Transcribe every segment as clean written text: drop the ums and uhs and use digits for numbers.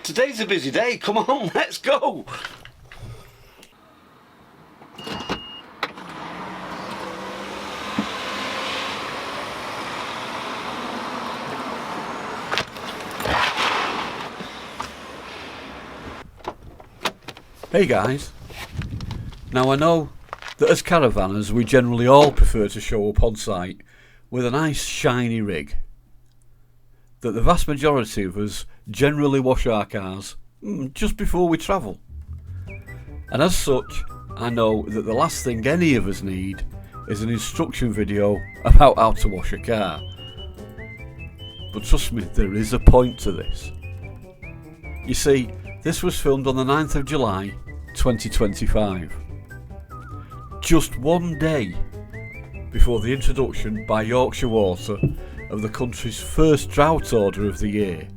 Today's a busy day, come on, let's go! Hey guys, now I know that as caravanners we generally all prefer to show up on site with a nice shiny rig, that the vast majority of us generally wash our cars just before we travel, and as such I know that the last thing any of us need is an instruction video about how to wash a car. But trust me, there is a point to this. You see, this was filmed on the 9th of July 2025, just one day before the introduction by Yorkshire Water of the country's first drought order of the year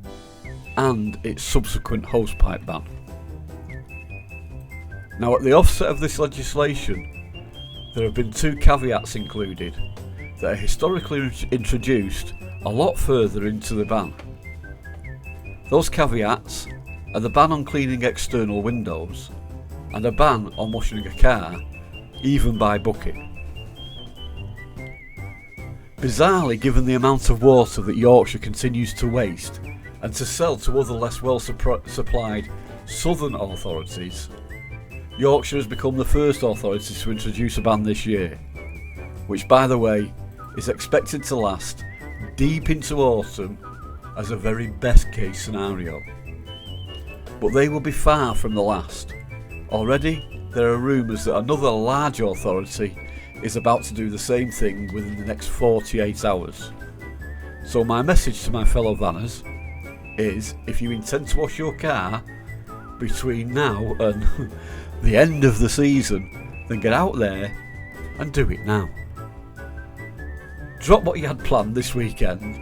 and its subsequent hosepipe ban. Now, at the offset of this legislation, there have been two caveats included that are historically introduced a lot further into the ban. Those caveats are the ban on cleaning external windows and a ban on washing a car, even by bucket. Bizarrely, given the amount of water that Yorkshire continues to waste and to sell to other less well supplied southern authorities, Yorkshire has become the first authority to introduce a ban this year, which by the way is expected to last deep into autumn as a very best case scenario. But they will be far from the last. Already there are rumours that another large authority is about to do the same thing within the next 48 hours. So my message to my fellow vanners is, if you intend to wash your car between now and the end of the season, then get out there and do it now. Drop what you had planned this weekend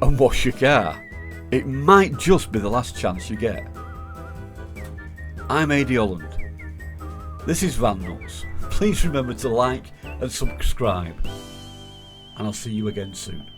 and wash your car. It might just be the last chance you get. I'm Adi Holland. This is Van Nuts. Please remember to like and subscribe, and I'll see you again soon.